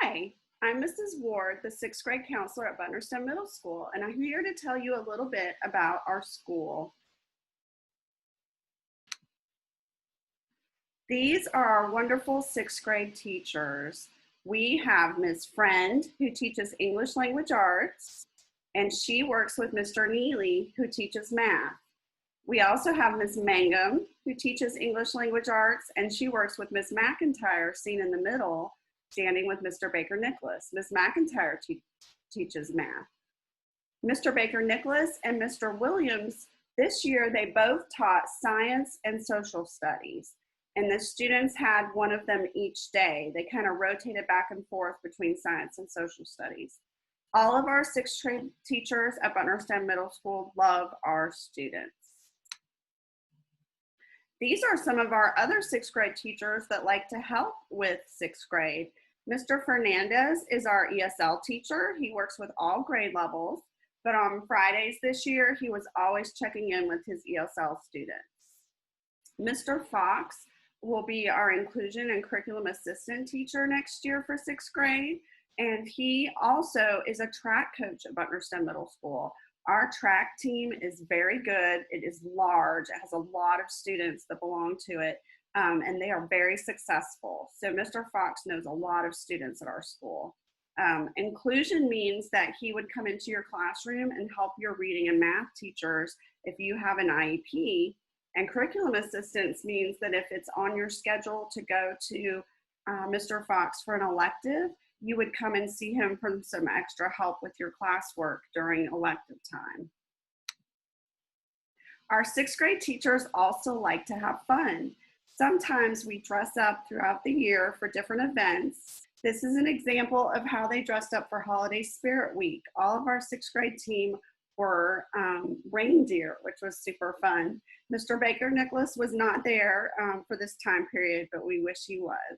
Hi, I'm Mrs. Ward, the sixth grade counselor at Butner Middle School, and I'm here to tell you a little bit about our school. These are our wonderful sixth grade teachers. We have Ms. Friend, who teaches English language arts, and she works with Mr. Neely, who teaches math. We also have Ms. Mangum, who teaches English language arts, and she works with Ms. McIntyre, seen in the middle, standing with Mr. Baker Nicholas. Ms. McIntyre teaches math. Mr. Baker Nicholas and Mr. Williams, this year they both taught science and social studies. And the students had one of them each day. They kind of rotated back and forth between science and social studies. All of our sixth grade teachers at Butner Middle School love our students. These are some of our other sixth grade teachers that like to help with sixth grade. Mr. Fernandez is our ESL teacher. He works with all grade levels, but on Fridays this year, he was always checking in with his ESL students. Mr. Fox will be our inclusion and curriculum assistant teacher next year for sixth grade, and he also is a track coach at Butner Middle School. Our track team is very good. It is large. It has a lot of students that belong to it, and they are very successful. So Mr. Fox knows a lot of students at our school. Inclusion means that he would come into your classroom and help your reading and math teachers if you have an IEP. And curriculum assistance means that if it's on your schedule to go to Mr. Fox for an elective, you would come and see him for some extra help with your classwork during elective time. Our sixth grade teachers also like to have fun. Sometimes we dress up throughout the year for different events. This is an example of how they dressed up for Holiday Spirit Week. All of our sixth grade team were reindeer, which was super fun. Mr. Baker Nicholas was not there for this time period, but we wish he was.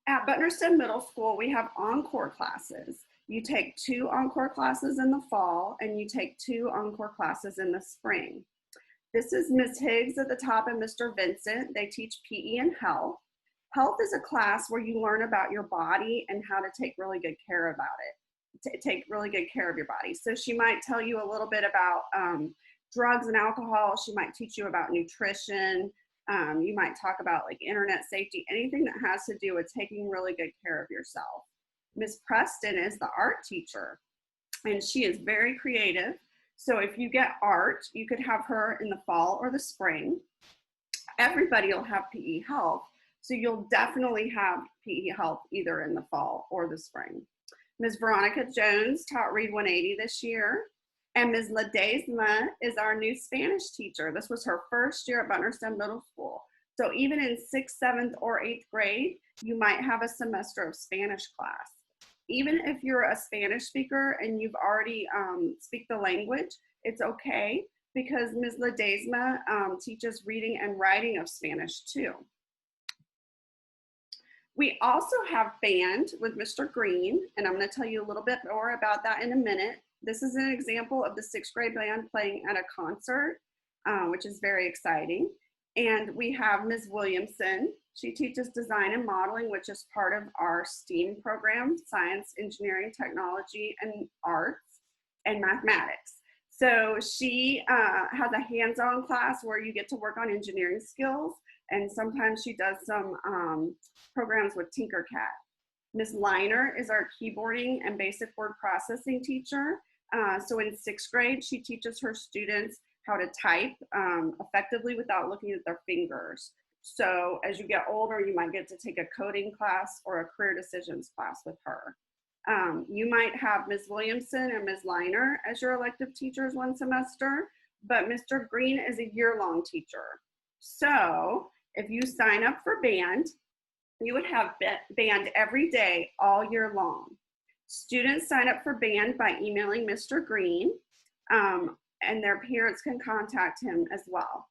At Butner Middle School, we have encore classes. You take 2 encore classes in the fall, and you take 2 encore classes in the spring. This is Ms. Higgs at the top and Mr. Vincent. They teach PE and health. Health is a class where you learn about your body and how to take really good care about it. Take really good care of your body. So she might tell you a little bit about drugs and alcohol. She might teach you about nutrition. You might talk about like internet safety, anything that has to do with taking really good care of yourself. Ms. Preston is the art teacher, and she is very creative. So if you get art, you could have her in the fall or the spring. Everybody will have PE health, so you'll definitely have PE health either in the fall or the spring. Ms. Veronica Jones taught Read 180 this year. And Ms. Ledesma is our new Spanish teacher. This was her first year at Butner Middle School. So even in 6th, 7th, or 8th grade, you might have a semester of Spanish class. Even if you're a Spanish speaker and you've already speak the language, it's okay because Ms. Ledesma teaches reading and writing of Spanish too. We also have band with Mr. Green, and I'm going to tell you a little bit more about that in a minute. This is an example of the 6th grade band playing at a concert, which is very exciting. And we have Ms. Williamson. She teaches design and modeling, which is part of our STEAM program, science, engineering, technology, and arts, and mathematics. So she has a hands-on class where you get to work on engineering skills, and sometimes she does some programs with Tinkercad. Ms. Liner is our keyboarding and basic word processing teacher. So in 6th grade, she teaches her students how to type effectively without looking at their fingers. So as you get older, you might get to take a coding class or a career decisions class with her. You might have Ms. Williamson and Ms. Liner as your elective teachers one semester, but Mr. Green is a year-long teacher. So if you sign up for band, you would have band every day all year long. Students sign up for band by emailing Mr. Green, and their parents can contact him as well.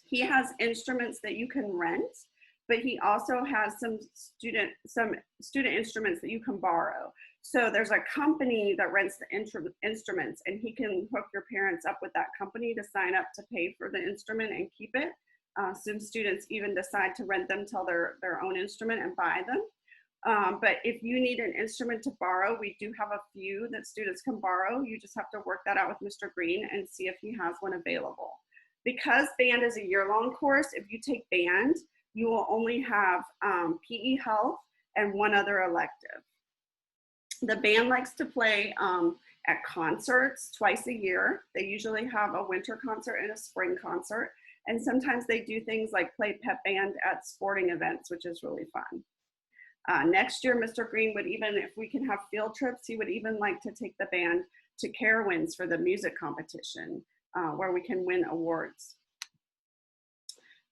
He has instruments that you can rent, but he also has some student instruments that you can borrow. So there's a company that rents the instruments, and he can hook your parents up with that company to sign up to pay for the instrument and keep it. Some students even decide to rent them till their own instrument and buy them. But if you need an instrument to borrow, we do have a few that students can borrow. You just have to work that out with Mr. Green and see if he has one available. Because band is a year-long course, if you take band, you will only have PE health and one other elective. The band likes to play at concerts twice a year. They usually have a winter concert and a spring concert. And sometimes they do things like play pep band at sporting events, which is really fun. Next year, Mr. Green would even, if we can have field trips, he would even like to take the band to Carowinds for the music competition, where we can win awards.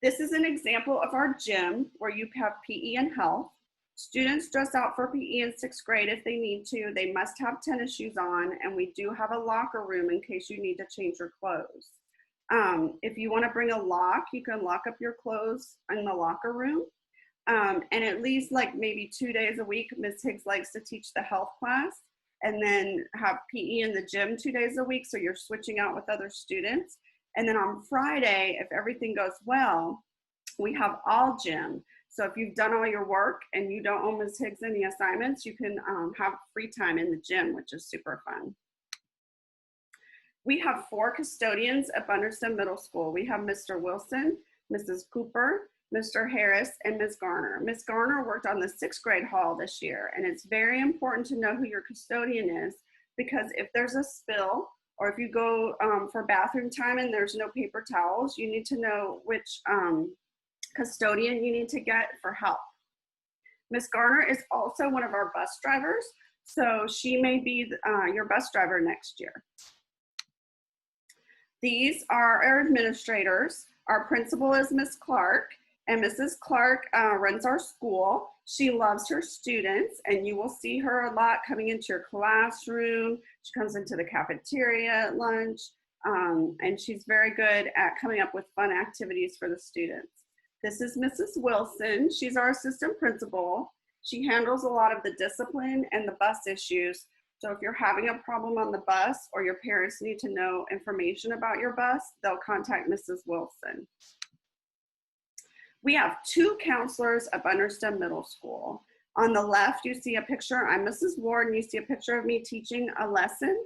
This is an example of our gym where you have PE and health. Students dress out for PE in 6th grade if they need to. They must have tennis shoes on, and we do have a locker room in case you need to change your clothes. If you want to bring a lock, you can lock up your clothes in the locker room. And at least like maybe 2 days a week, Ms. Higgs likes to teach the health class and then have PE in the gym 2 days a week. So you're switching out with other students. And then on Friday, if everything goes well, we have all gym. So if you've done all your work and you don't owe Ms. Higgs any assignments, you can have free time in the gym, which is super fun. We have 4 custodians at Butner Middle School. We have Mr. Wilson, Mrs. Cooper, Mr. Harris, and Ms. Garner. Ms. Garner worked on the 6th grade hall this year, and it's very important to know who your custodian is, because if there's a spill or if you go for bathroom time and there's no paper towels, you need to know which custodian you need to get for help. Ms. Garner is also one of our bus drivers, so she may be your bus driver next year. These are our administrators. Our principal is Ms. Clark, and Mrs. Clark runs our school. She loves her students, and you will see her a lot coming into your classroom. She comes into the cafeteria at lunch, and she's very good at coming up with fun activities for the students. This is Mrs. Wilson. She's our assistant principal. She handles a lot of the discipline and the bus issues. So if you're having a problem on the bus or your parents need to know information about your bus, they'll contact Mrs. Wilson. We have 2 counselors at Butner Middle School. On the left, you see a picture. I'm Mrs. Ward, and you see a picture of me teaching a lesson.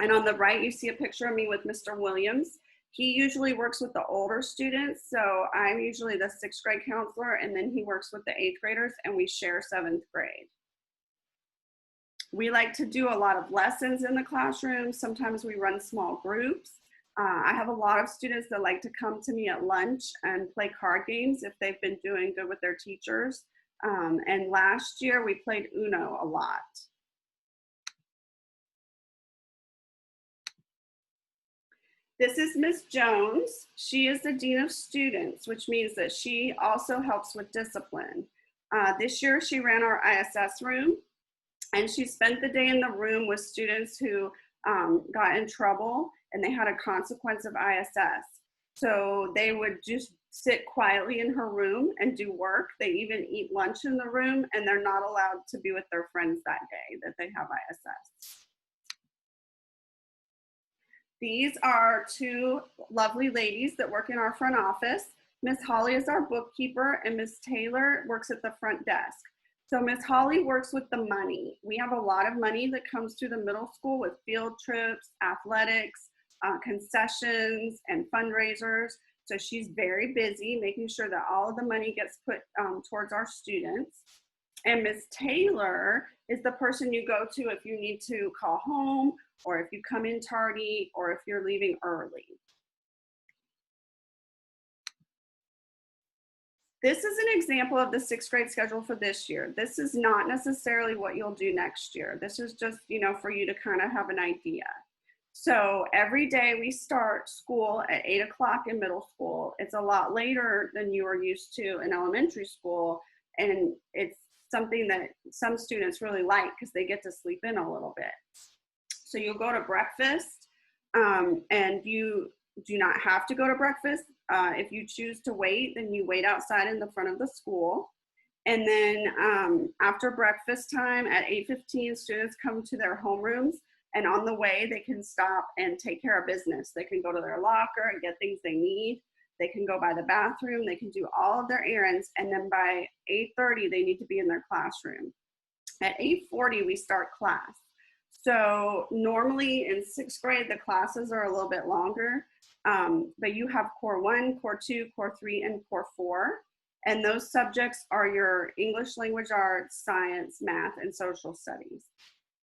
And on the right, you see a picture of me with Mr. Williams. He usually works with the older students, so I'm usually the 6th grade counselor, and then he works with the 8th graders, and we share 7th grade. We like to do a lot of lessons in the classroom. Sometimes we run small groups. I have a lot of students that like to come to me at lunch and play card games if they've been doing good with their teachers. And last year we played Uno a lot. This is Ms. Jones. She is the Dean of Students, which means that she also helps with discipline. This year she ran our ISS room, and she spent the day in the room with students who got in trouble and they had a consequence of ISS. So they would just sit quietly in her room and do work. They even eat lunch in the room, and they're not allowed to be with their friends that day that they have ISS. These are 2 lovely ladies that work in our front office. Miss Holly is our bookkeeper, and Miss Taylor works at the front desk. So Miss Holly works with the money. We have a lot of money that comes to the middle school with field trips, athletics, concessions, and fundraisers. So she's very busy making sure that all of the money gets put towards our students. And Miss Taylor is the person you go to if you need to call home, or if you come in tardy, or if you're leaving early. This is an example of the 6th grade schedule for this year. This is not necessarily what you'll do next year. This is just, for you to kind of have an idea. So every day we start school at 8 o'clock in middle school. It's a lot later than you are used to in elementary school, and it's something that some students really like because they get to sleep in a little bit. So you'll go to breakfast, and you do not have to go to breakfast. If you choose to wait, then you wait outside in the front of the school. And then after breakfast time at 8:15, students come to their homerooms, and on the way they can stop and take care of business. They can go to their locker and get things they need. They can go by the bathroom, they can do all of their errands, and then by 8:30, they need to be in their classroom. At 8:40, we start class. So normally in sixth grade, the classes are a little bit longer, but you have Core 1, Core 2, Core 3, and Core 4. And those subjects are your English language arts, science, math, and social studies.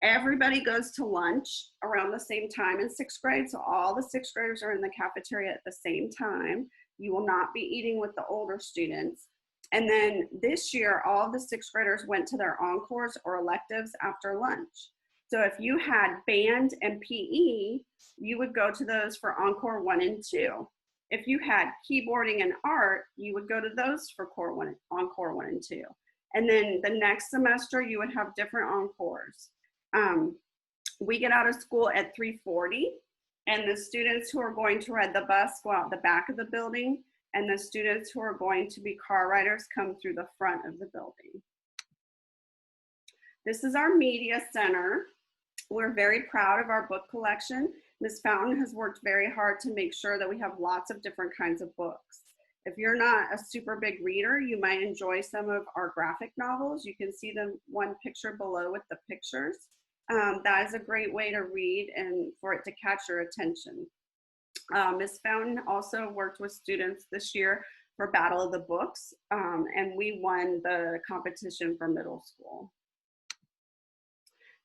Everybody goes to lunch around the same time in sixth grade. So all the sixth graders are in the cafeteria at the same time. You will not be eating with the older students. And then this year, all of the sixth graders went to their encores or electives after lunch. So if you had band and PE, you would go to those for Encore 1 and 2. If you had keyboarding and art, you would go to those for Encore 1 and 2. And then the next semester, you would have different encores. We get out of school at 3:40, and the students who are going to ride the bus go out the back of the building, and the students who are going to be car riders come through the front of the building. This is our media center. We're very proud of our book collection. Ms. Fountain has worked very hard to make sure that we have lots of different kinds of books. If you're not a super big reader, you might enjoy some of our graphic novels. You can see the one picture below with the pictures. That is a great way to read and for it to catch your attention. Ms. Fountain also worked with students this year for Battle of the Books, and we won the competition for middle school.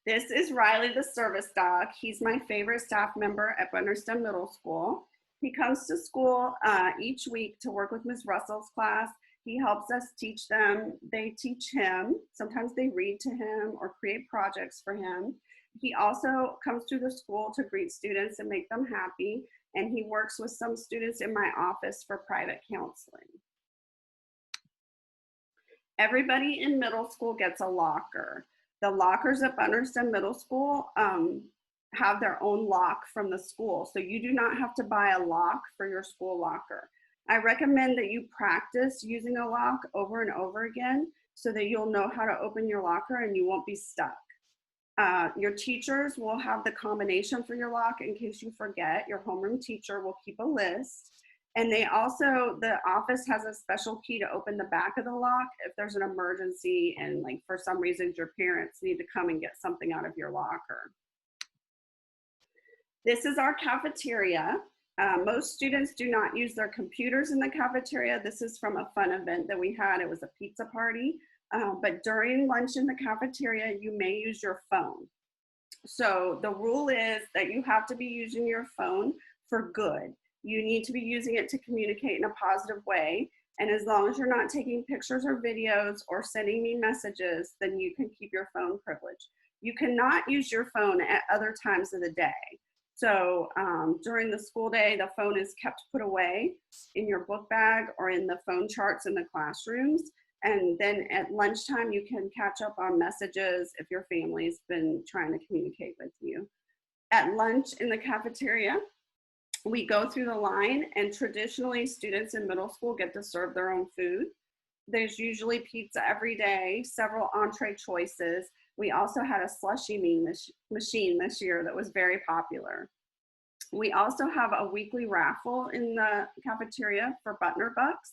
This is Riley the service dog. He's my favorite staff member at Butner Middle School. He comes to school each week to work with Ms. Russell's class. He helps us teach them. They teach him. Sometimes they read to him or create projects for him. He also comes to the school to greet students and make them happy. And he works with some students in my office for private counseling. Everybody in middle school gets a locker. The lockers at Butner Middle School have their own lock from the school. So you do not have to buy a lock for your school locker. I recommend that you practice using a lock over and over again so that you'll know how to open your locker and you won't be stuck. Your teachers will have the combination for your lock in case you forget. Your homeroom teacher will keep a list. And they also, the office has a special key to open the back of the lock if there's an emergency and like for some reason your parents need to come and get something out of your locker. This is our cafeteria. Most students do not use their computers in the cafeteria. This is from a fun event that we had. It was a pizza party. But during lunch in the cafeteria, you may use your phone. So the rule is that you have to be using your phone for good. You need to be using it to communicate in a positive way. And as long as you're not taking pictures or videos or sending me messages, then you can keep your phone privilege. You cannot use your phone at other times of the day. So during the school day, the phone is kept put away in your book bag or in the phone charts in the classrooms. And then at lunchtime, you can catch up on messages if your family's been trying to communicate with you. At lunch in the cafeteria, we go through the line, and traditionally students in middle school get to serve their own food. There's usually pizza every day, several entree choices. We also had a slushie machine this year that was very popular. We also have a weekly raffle in the cafeteria for Butner Bucks.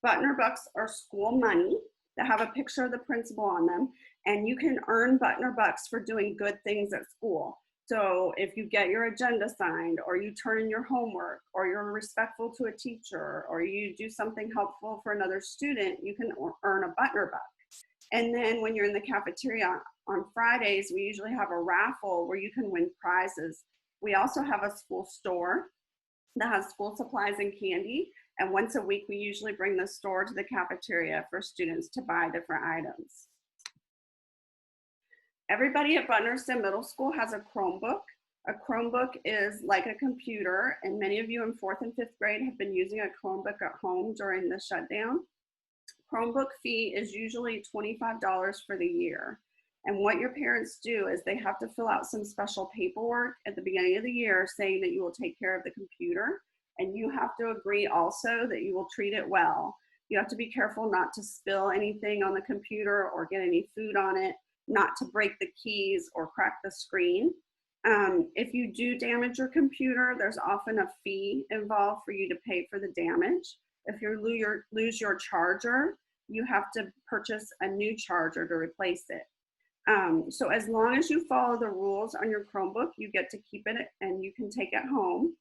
Butner Bucks are school money that have a picture of the principal on them, and you can earn Butner Bucks for doing good things at school. So if you get your agenda signed, or you turn in your homework, or you're respectful to a teacher, or you do something helpful for another student, you can earn a Butner Buck. And then when you're in the cafeteria on Fridays, we usually have a raffle where you can win prizes. We also have a school store that has school supplies and candy. And once a week, we usually bring the store to the cafeteria for students to buy different items. Everybody at Butner Middle School has a Chromebook. A Chromebook is like a computer, and many of you in 4th and 5th grade have been using a Chromebook at home during the shutdown. Chromebook fee is usually $25 for the year. And what your parents do is they have to fill out some special paperwork at the beginning of the year saying that you will take care of the computer. And you have to agree also that you will treat it well. You have to be careful not to spill anything on the computer or get any food on it, not to break the keys or crack the screen. If you do damage your computer, there's often a fee involved for you to pay for the damage. If you lose your charger, you have to purchase a new charger to replace it. So as long as you follow the rules on your Chromebook, you get to keep it and you can take it home.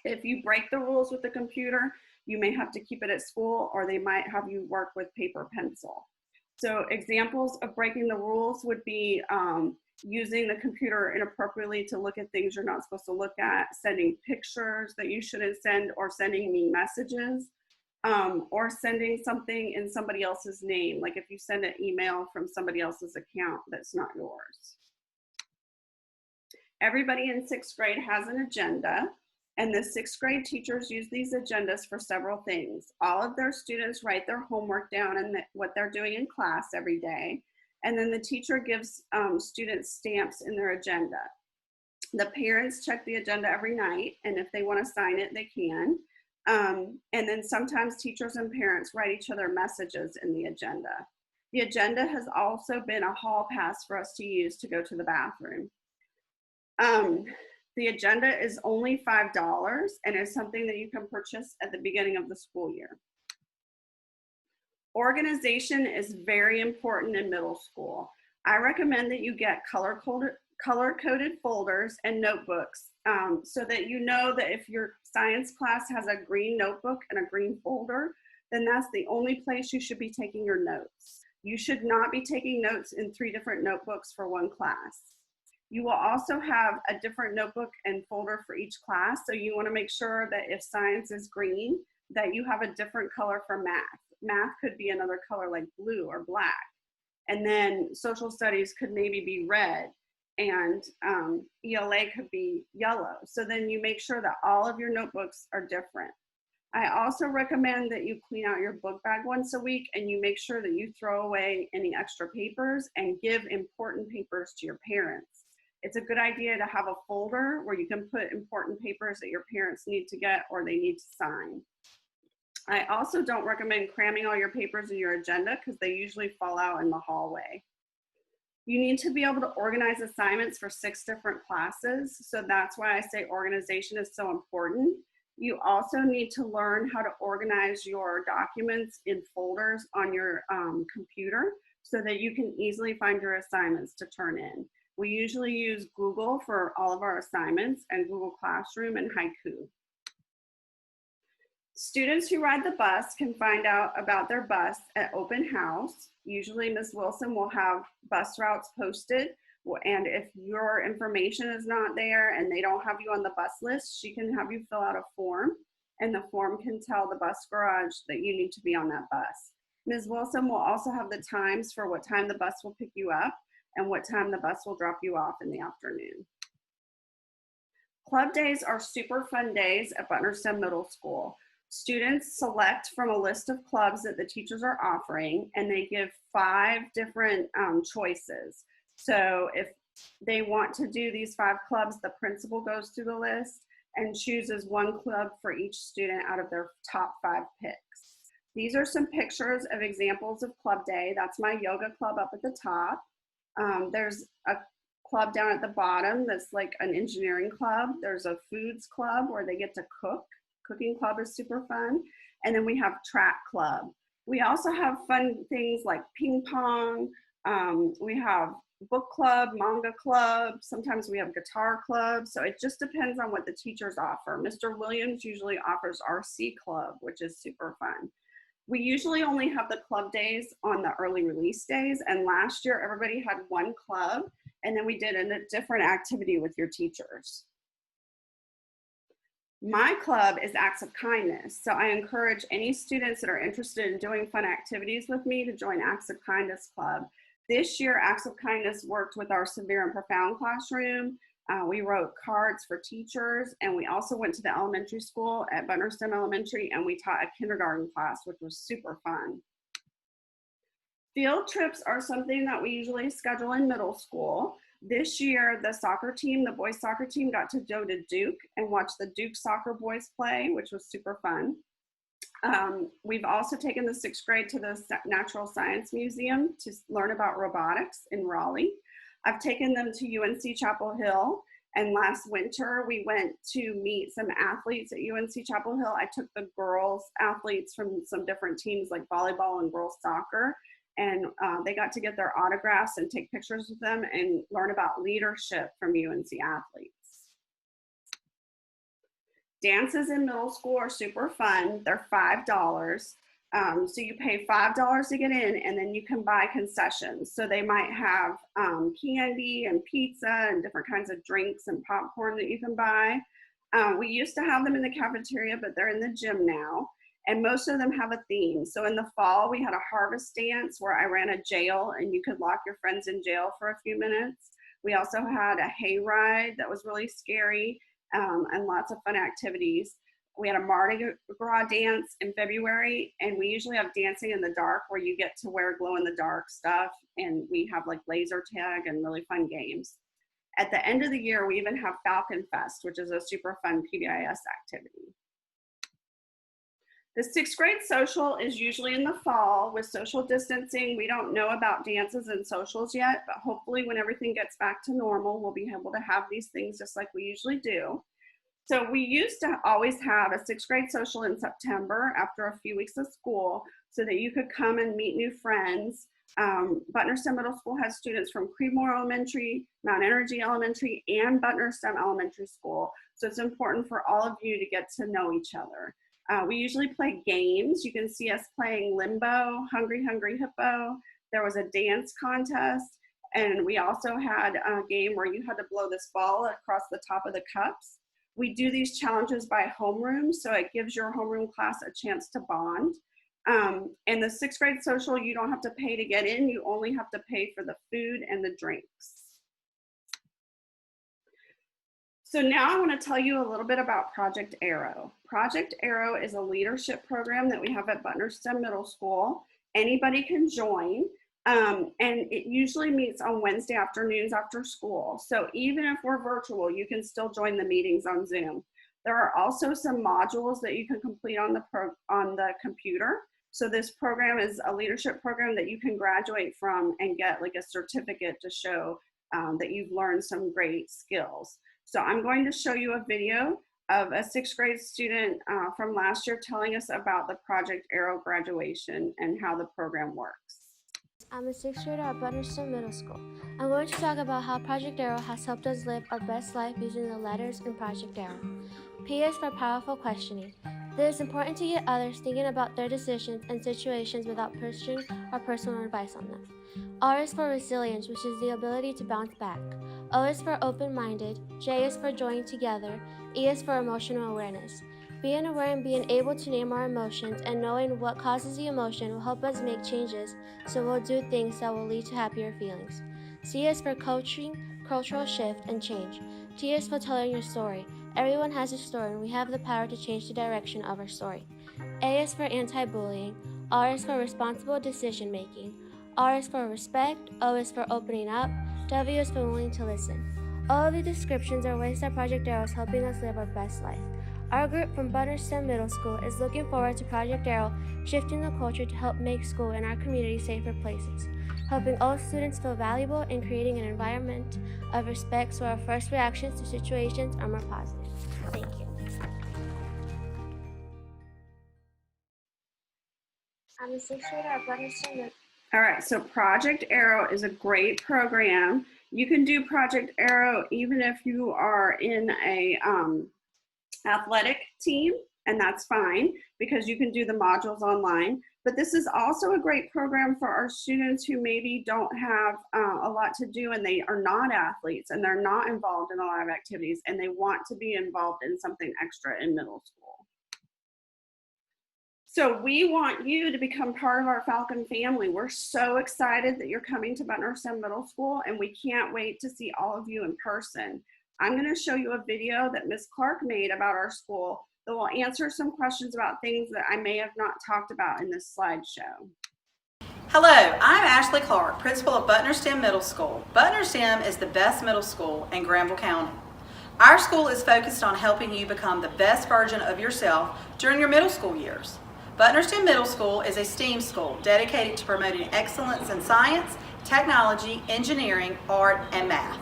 If you break the rules with the computer, you may have to keep it at school, or they might have you work with paper pencil. So examples of breaking the rules would be using the computer inappropriately to look at things you're not supposed to look at, sending pictures that you shouldn't send, or sending me messages, or sending something in somebody else's name. Like if you send an email from somebody else's account that's not yours. Everybody in 6th grade has an agenda, and the 6th grade teachers use these agendas for several things. All of their students write their homework down and what they're doing in class every day. And then the teacher gives students stamps in their agenda. The parents check the agenda every night, and if they want to sign it, they can. And then sometimes teachers and parents write each other messages in the agenda. The agenda has also been a hall pass for us to use to go to the bathroom. The agenda is only $5 and is something that you can purchase at the beginning of the school year. Organization is very important in middle school. I recommend that you get color-coded folders and notebooks so that you know that if your science class has a green notebook and a green folder, then that's the only place you should be taking your notes. You should not be taking notes in 3 different notebooks for one class. You will also have a different notebook and folder for each class, so you want to make sure that if science is green, that you have a different color for math. Math could be another color like blue or black. And then social studies could maybe be red, and ELA could be yellow. So then you make sure that all of your notebooks are different. I also recommend that you clean out your book bag once a week, and you make sure that you throw away any extra papers and give important papers to your parents. It's a good idea to have a folder where you can put important papers that your parents need to get or they need to sign. I also don't recommend cramming all your papers in your agenda because they usually fall out in the hallway. You need to be able to organize assignments for 6 different classes, so that's why I say organization is so important. You also need to learn how to organize your documents in folders on your computer so that you can easily find your assignments to turn in. We usually use Google for all of our assignments, and Google Classroom and Haiku. Students who ride the bus can find out about their bus at open house. Usually Ms. Wilson will have bus routes posted, and if your information is not there and they don't have you on the bus list, she can have you fill out a form, and the form can tell the bus garage that you need to be on that bus. Ms. Wilson will also have the times for what time the bus will pick you up and what time the bus will drop you off in the afternoon. Club days are super fun days at Butner STEM Middle School. Students select from a list of clubs that the teachers are offering, and they give 5 different choices. So if they want to do these 5 clubs, the principal goes through the list and chooses 1 club for each student out of their top 5 picks. These are some pictures of examples of club day. That's my yoga club up at the top. There's a club down at the bottom that's like an engineering club. There's a foods club where they get to cook. Cooking club is super fun. And then we have track club. We also have fun things like ping pong. We have book club, manga club. Sometimes we have guitar club. So it just depends on what the teachers offer. Mr. Williams usually offers RC club, which is super fun. We usually only have the club days on the early release days. And last year, everybody had 1 club. And then we did a different activity with your teachers. My club is Acts of Kindness. So I encourage any students that are interested in doing fun activities with me to join Acts of Kindness Club. This year, Acts of Kindness worked with our Severe and Profound classroom. We wrote cards for teachers, and we also went to the elementary school at Butner STEM Elementary, and we taught a kindergarten class, which was super fun. Field trips are something that we usually schedule in middle school. This year, the soccer team, the boys soccer team, got to go to Duke and watch the Duke soccer boys play, which was super fun. We've also taken the 6th grade to the Natural Science Museum to learn about robotics in Raleigh. I've taken them to UNC Chapel Hill And last winter, we went to meet some athletes at UNC Chapel Hill. I took the girls athletes from some different teams like volleyball and girls soccer, and they got to get their autographs and take pictures with them and learn about leadership from UNC athletes. Dances in middle school are super fun. They're $5. So you pay $5 to get in, and then you can buy concessions. So they might have candy and pizza and different kinds of drinks and popcorn that you can buy. We used to have them in the cafeteria, but they're in the gym now. And most of them have a theme. So in the fall, we had a harvest dance where I ran a jail, and you could lock your friends in jail for a few minutes. We also had a hay ride that was really scary, and lots of fun activities. We had a Mardi Gras dance in February, and we usually have dancing in the dark where you get to wear glow in the dark stuff, and we have like laser tag and really fun games. At the end of the year, we even have Falcon Fest, which is a super fun PBIS activity. The sixth grade social is usually in the fall with social distancing. We don't know about dances and socials yet, but hopefully when everything gets back to normal, we'll be able to have these things just like we usually do. So we used to always have a sixth grade social in September after a few weeks of school so that you could come and meet new friends. Butner STEM Middle School has students from Creedmoor Elementary, Mount Energy Elementary, and Butner STEM Elementary School. So it's important for all of you to get to know each other. We usually play games. You can see us playing Limbo, Hungry Hungry Hippo. There was a dance contest. And we also had a game where you had to blow this ball across the top of the cups. We do these challenges by homeroom, so it gives your homeroom class a chance to bond. And the sixth grade social, you don't have to pay to get in. You only have to pay for the food and the drinks. So now I want to tell you a little bit about Project Arrow. Project Arrow is a leadership program that we have at Butner STEM Middle School. Anybody can join. And it usually meets on Wednesday afternoons after school. So even if we're virtual, you can still join the meetings on Zoom. There are also some modules that you can complete on the computer. So this program is a leadership program that you can graduate from and get like a certificate to show that you've learned some great skills. So I'm going to show you a video of a sixth grade student from last year telling us about the Project Arrow graduation and how the program works. I'm a sixth grader at Butner STEM Middle School. I'm going to talk about how Project Arrow has helped us live our best life using the letters in Project Arrow. P is for powerful questioning. It is important to get others thinking about their decisions and situations without pushing or personal advice on them. R is for resilience, which is the ability to bounce back. O is for open-minded. J is for joining together. E is for emotional awareness. Being aware and being able to name our emotions and knowing what causes the emotion will help us make changes, so we'll do things that will lead to happier feelings. C is for coaching, cultural shift, and change. T is for telling your story. Everyone has a story, and we have the power to change the direction of our story. A is for anti-bullying. R is for responsible decision-making. R is for respect. O is for opening up. W is for willing to listen. All of the descriptions are ways that Project Arrow is helping us live our best life. Our group from Butner STEM Middle School is looking forward to Project Arrow shifting the culture to help make school and our community safer places, helping all students feel valuable and creating an environment of respect so our first reactions to situations are more positive. Thank you. I'm a sixth grader at Butner STEM Middle School. All right, so Project Arrow is a great program. You can do Project Arrow even if you are in a athletic team, and that's fine because you can do the modules online. But this is also a great program for our students who maybe don't have a lot to do and they are not athletes and they're not involved in a lot of activities and they want to be involved in something extra in middle school. So we want you to become part of our Falcon family. We're so excited that you're coming to Butner STEM Middle School, and we can't wait to see all of you in person. I'm going to show you a video that Ms. Clark made about our school that will answer some questions about things that I may have not talked about in this slideshow. Hello, I'm Ashley Clark, principal of Butner STEM Middle School. Butner STEM is the best middle school in Granville County. Our school is focused on helping you become the best version of yourself during your middle school years. Butner STEM Middle School is a STEAM school dedicated to promoting excellence in science, technology, engineering, art, and math.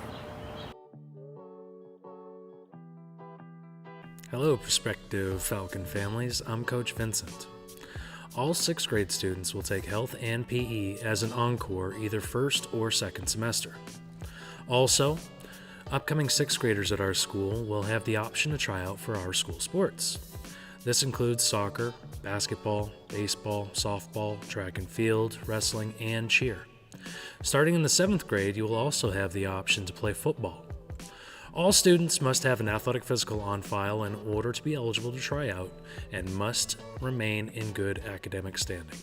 Hello, prospective Falcon families. I'm Coach Vincent. All 6th grade students will take health and PE as an encore either first or second semester. Also, upcoming 6th graders at our school will have the option to try out for our school sports. This includes soccer, basketball, baseball, softball, track and field, wrestling, and cheer. Starting in the 7th grade, you will also have the option to play football. All students must have an athletic physical on file in order to be eligible to try out and must remain in good academic standing.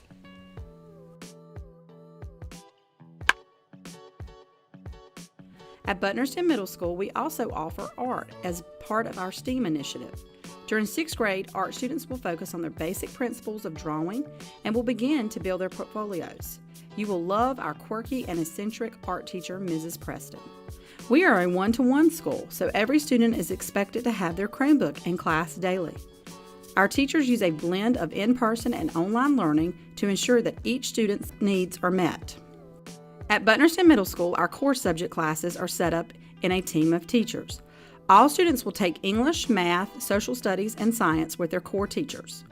At Butner STEM Middle School, we also offer art as part of our STEAM initiative. During 6th grade, art students will focus on their basic principles of drawing and will begin to build their portfolios. You will love our quirky and eccentric art teacher, Mrs. Preston. We are a one-to-one school, so every student is expected to have their Chromebook in class daily. Our teachers use a blend of in-person and online learning to ensure that each student's needs are met. At Butner STEM Middle School, our core subject classes are set up in a team of teachers. All students will take English, math, social studies, and science with their core teachers.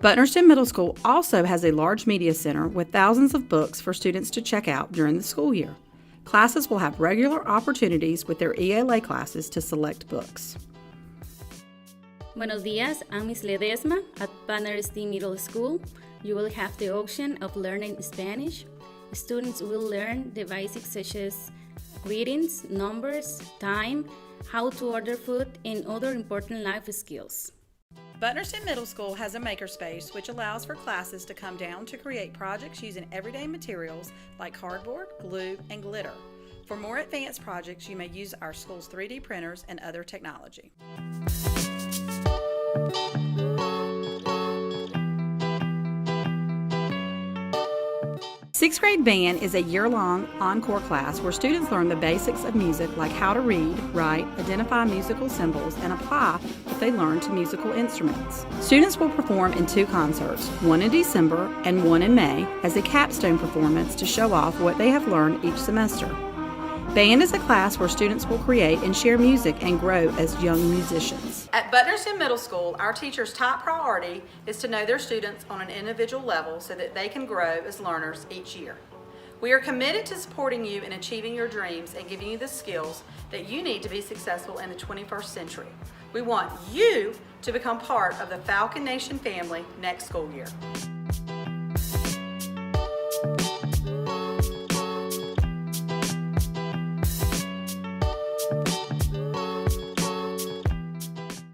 Butner STEM Middle School also has a large media center with thousands of books for students to check out during the school year. Classes will have regular opportunities with their ELA classes to select books. Buenos días, I'm Miss Ledesma at Butner STEM Middle School. You will have the option of learning Spanish. Students will learn the basics such as greetings, numbers, time, how to order food, and other important life skills. Butner STEM Middle School has a makerspace which allows for classes to come down to create projects using everyday materials like cardboard, glue, and glitter. For more advanced projects, you may use our school's 3D printers and other technology. 6th grade band is a year-long encore class where students learn the basics of music like how to read, write, identify musical symbols, and apply what they learn to musical instruments. Students will perform in 2 concerts, one in December and one in May, as a capstone performance to show off what they have learned each semester. Band is a class where students will create and share music and grow as young musicians. At Butner STEM Middle School, our teachers' top priority is to know their students on an individual level so that they can grow as learners each year. We are committed to supporting you in achieving your dreams and giving you the skills that you need to be successful in the 21st century. We want you to become part of the Falcon Nation family next school year.